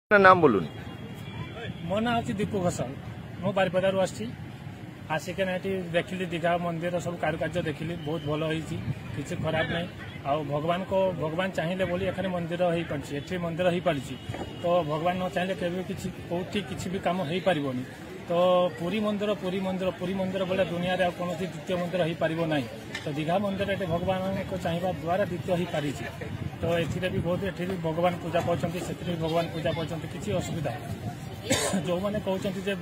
আপনার নাম বলুন। মো না হচ্ছে দীপু ঘোষাল। মু বারিপদারু আসছি। আসিকেন এটি দেখিলি দীঘা মন্দির সব কারুকার্য দেখিলি, বহুত ভাল হয়েছি, কিছু খারাপ নাই। ভগবান চাইলে বলি এখানে মন্দির হয়ে পারছি, এটি মন্দির হয়ে পারছি। তো ভগবান ন চাইলে কেবে কিছু কোটি কিছু বি কাম হয়ে পারিবনি। তো পুরী মন্দির বলে দুনিয়ার আর কৌশি দ্বিতীয় মন্দির হয়ে পারিব নাই। তো দীঘা মন্দির এটি ভগবান চাহিবা দ্বারা দ্বিতীয় হয়ে পারিছি। তো এথিরে বি বহুত এটি ভগবান পূজা পাচ্ছেন, সেটি ভগবান পূজা পাচ্ছেন, কিছু অসুবিধা যে কৌଛନ୍ତି যে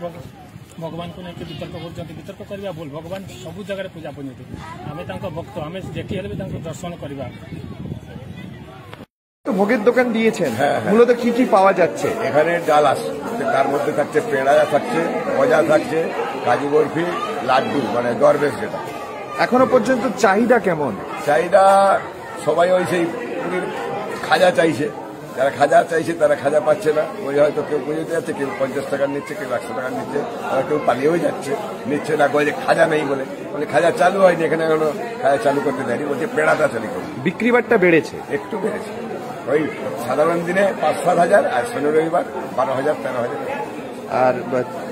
ভগবান को नहीं वितर्क कर वितर्क करवा भूल। भगवान सब जगह पूजा पाते, आम भक्त, आम जेटी हेल्ले भी दर्शन करवा। তো ভোগের দোকান দিয়েছেন, মূলত কি কি পাওয়া যাচ্ছে? এখানে ডাল আসছে, তার মধ্যে থাকছে পেড়া থাকছে, গজা থাকছে, কাজু বরফি, লাড্ডু মানে দরবেশ যেটা। এখনো পর্যন্ত চাহিদা কেমন? চাহিদা সবাই ওই সেই পুরীর খাজা চাইছে, যারা খাজা চাইছে তারা খাজা পাচ্ছে না। ওই হয়তো কেউ পুজোতে যাচ্ছে, কেউ 50 টাকা নিচ্ছে, কেউ 100 টাকা নিচ্ছে, আবার কেউ পালিয়েও যাচ্ছে, নিচ্ছে না বলে খাজা নেই বলে। খাজা চালু হয়নি, এখানে এখনো খাজা চালু করতে দেয়নি, বলছে পেড়াটা চালু করবে। বিক্রি বাট্টা বেড়েছে, একটু বেড়েছে। ওই সাধারণ দিনে 5-7 হাজার, আর শনি রবিবার 12,000 13,000। আর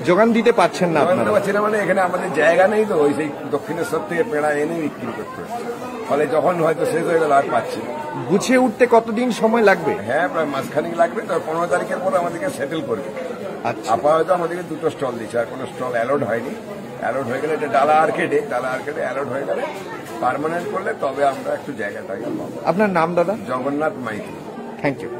যোগান দিতে পারছেন না আপনারা? পারছি না মানে এখানে আমাদের জায়গা নেই, তো ওই সেই দক্ষিণেশ্বর থেকে পেড়া এনে বিক্রি করতে হচ্ছে। ফলে যখন হয়তো শেষ হয়ে গেল আর পাচ্ছি না। গুছিয়ে উঠতে কতদিন সময় লাগবে? হ্যাঁ, প্রায় মাসখানিক লাগবে। তো 15 তারিখের পর আমাদেরকে সেটেল করবে। আচ্ছা, আপাতত আমাদেরকে 2টো স্টল দিচ্ছে, আর কোনো স্টল অ্যালোড হয়নি। অ্যালোড হয়ে গেলে এটা ডালা আর্কেডে অ্যালোড হয়ে গেলে পার্মানেন্ট করলে তবে আমরা একটু জায়গাটা পাবো। আপনার নাম দাদা? জগন্নাথ মাইতি। Thank you.